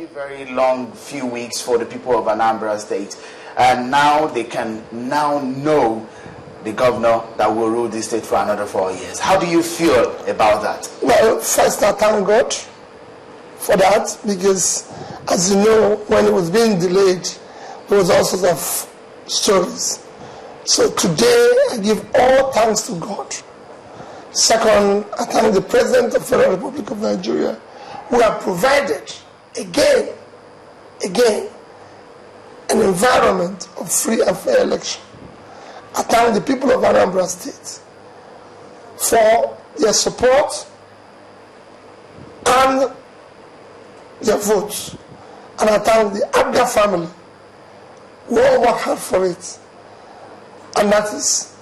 very, very long few weeks for the people of Anambra State. And now they can now know the governor that will rule this state for another 4 years. How do you feel about that? Well, first I thank God for that, because as you know, when it was being delayed, there was all sorts of stories. So today I give all thanks to God. Second, I thank the President of the Federal Republic of Nigeria, who have provided again, an environment of free and fair election. I thank the people of Anambra State for their support and their votes. And I thank the Abga family who all worked hard for it. And that is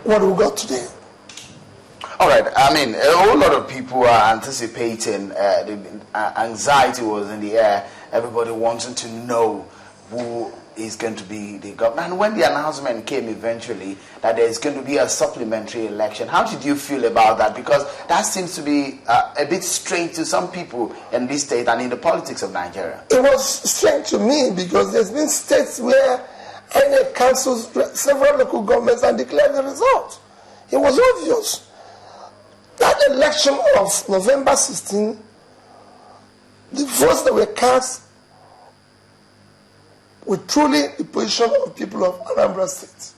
what we got today. All right. I mean, a whole lot of people are anticipating. The anxiety was in the air. Everybody wanting to know who is going to be the governor. And when the announcement came eventually that there is going to be a supplementary election, how did you feel about that? Because that seems to be a bit strange to some people in this state and in the politics of Nigeria. It was strange to me because there's been states where INEC cancels several local governments and declared the result. It was obvious. That election of November 16, the votes that were cast were truly the position of people of Anambra State.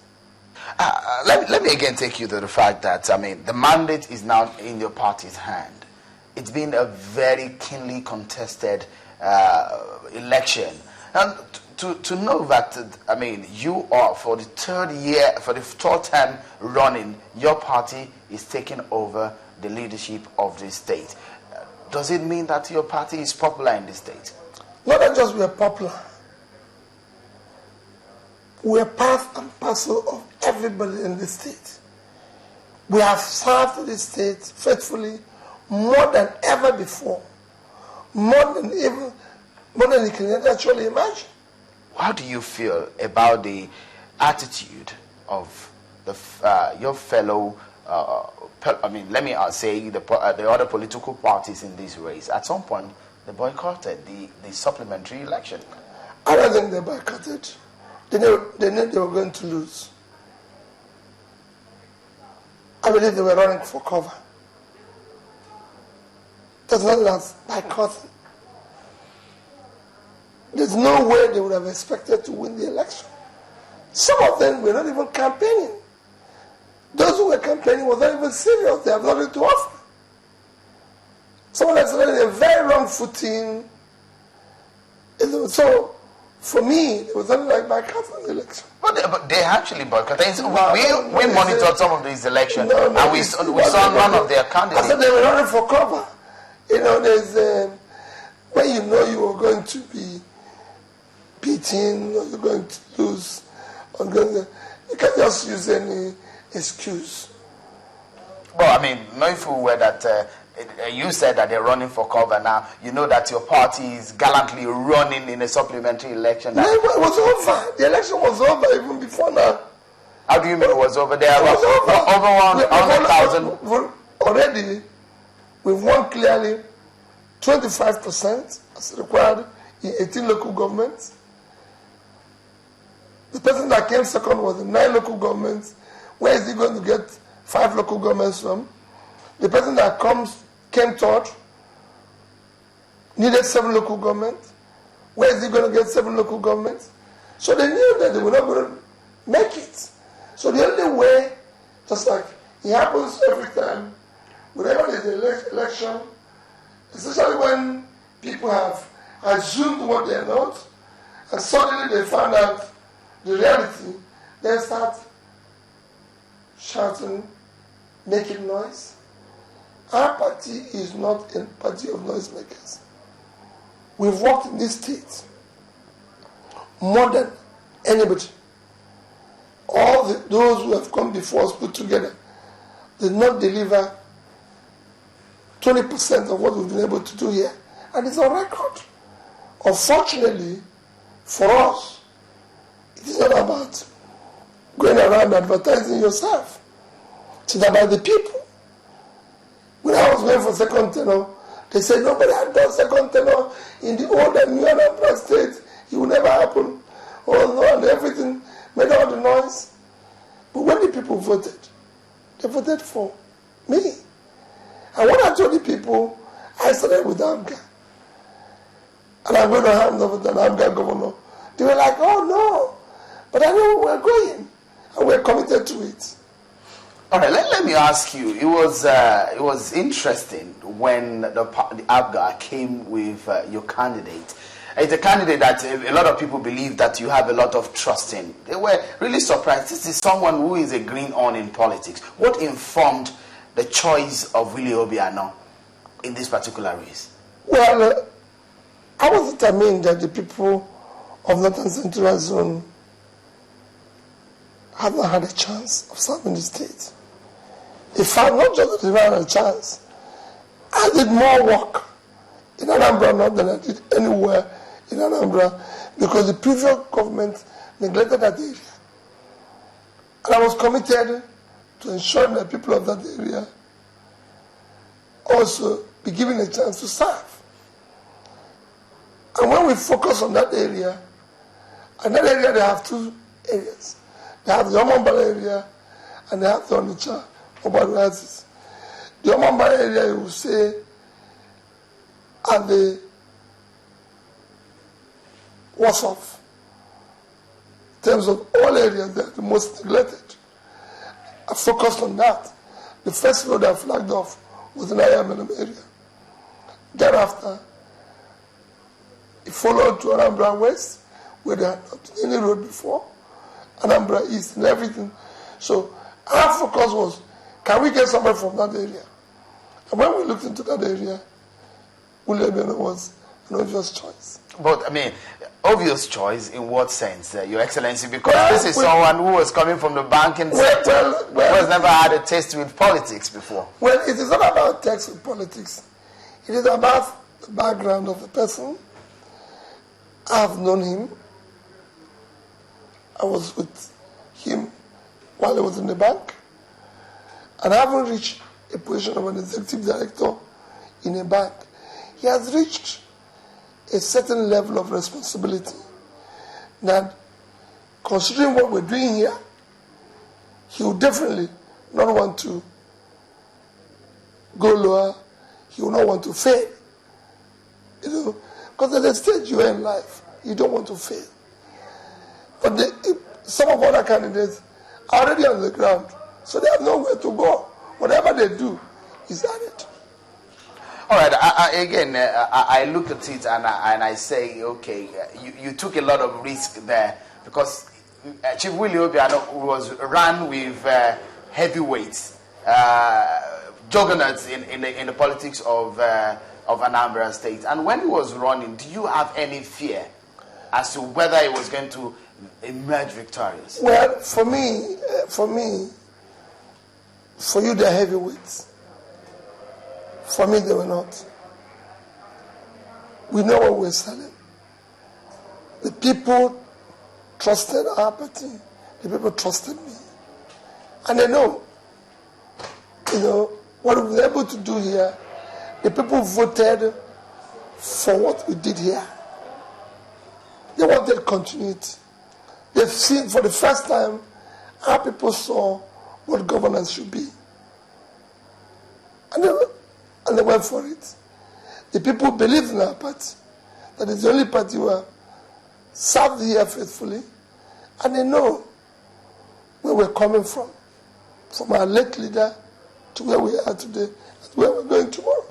Let me again take you to the fact that, I mean, the mandate is now in your party's hand. It's been a very keenly contested election. And to know that, I mean, you are, for the third time running, your party is taking over the leadership of this state. Does it mean that your party is popular in this state? Not that just we are popular. We are part and parcel of everybody in this state. We have served this state faithfully more than ever before. More than you can actually imagine. How do you feel about the attitude of your fellow, let me say the other political parties in this race? At some point, they boycotted the supplementary election. I don't think they boycotted. They knew they were going to lose. I believe they were running for cover. There's nothing that's boycotting. There's no way they would have expected to win the election. Some of them were not even campaigning. Those who were campaigning were not even serious. They have nothing to offer. Someone that's running a very wrong footing. So, for me, it was not like boycotting the election. But they actually boycotted. We monitored some of these elections, and we saw none of their candidates. I said they were running for cover. You know, there's when you know you are going to be beaten or you're going to lose, you can't just use any excuse. Well, I mean, knowing full well that you said that they're running for cover now, you know that your party is gallantly running in a supplementary election. No, it was over. The election was over even before now. How do you mean it was over? There are over 100,000. Already, we've won clearly 25% as required in 18 local governments. The person that came second was in 9 local governments. Where is he going to get 5 local governments from? The person that came third needed 7 local governments. Where is he going to get 7 local governments? So they knew that they were not going to make it. So the only way, just like it happens every time, whenever there's an election, especially when people have assumed what they're not, and suddenly they find out the reality, they start shouting, making noise. Our party is not a party of noisemakers. We've worked in this state more than anybody. All those who have come before us put together did not deliver 20% of what we've been able to do here. And it's on record. Unfortunately, for us, it is not about going around advertising yourself. It's about the people. When I was going for second tenure, They say nobody had done second tenor in the old and new Anambra state. It will never happen. Oh no, and everything made all the noise. But when the people voted, they voted for me. And when I told the people, I started with Anambra, and I'm going to hand over to the Anambra governor, they were like, oh no. But I know we're going, and we're committed to it. All right, let me ask you. It was interesting when the ABGA came with your candidate. It's a candidate that a lot of people believe that you have a lot of trust in. They were really surprised. This is someone who is a green on in politics. What informed the choice of Willie Obiano in this particular race? Well, I was determined that the people of Northern Central Zone have not had a chance of serving the state. In fact, not just that they had a chance, I did more work in Anambra North than I did anywhere in Anambra because the previous government neglected that area. And I was committed to ensuring that people of that area also be given a chance to serve. And when we focus on that area, and that area they have two areas. They have the Anambra area and they have the Onitsha Obaduazis. The Anambra area, you will say, are the worst off. In terms of all areas, they are the most neglected. I focused on that. The first road I flagged off was in Ayamenam area. Thereafter, it followed to Anambra West, where they had not any road before, Anambra East and everything. So our focus was, can we get somebody from that area? And when we looked into that area, Willie Obiano was an obvious choice. But, I mean, obvious choice in what sense, Your Excellency? Because this is someone who was coming from the banking sector, who has never had a taste with politics before. Well, it is not about taste with politics. It is about the background of the person. I have known him. I was with him while he was in the bank. And I haven't reached a position of an executive director in a bank. He has reached a certain level of responsibility that, considering what we're doing here, he will definitely not want to go lower. He will not want to fail. You know, because at the stage you are in life, you don't want to fail. But some of other candidates are already on the ground, so they have nowhere to go. Whatever they do is added. All right. I look at it and I say, okay, you took a lot of risk there because Chief Willie Obiano was ran with heavyweights, juggernauts in the politics of Anambra State. And when he was running, do you have any fear as to whether he was going to emerge victorious? Well, for you, they're heavyweights. For me, they were not. We know what we're selling. The people trusted our party. The people trusted me. And they know, what we've been able to do here. The people voted for what we did here. They wanted continuity. They've seen, for the first time, our people saw what governance should be. And they went for it. The people believed in our party. That is the only party who have served here faithfully. And they know where we're coming from our late leader to where we are today, and where we're going tomorrow.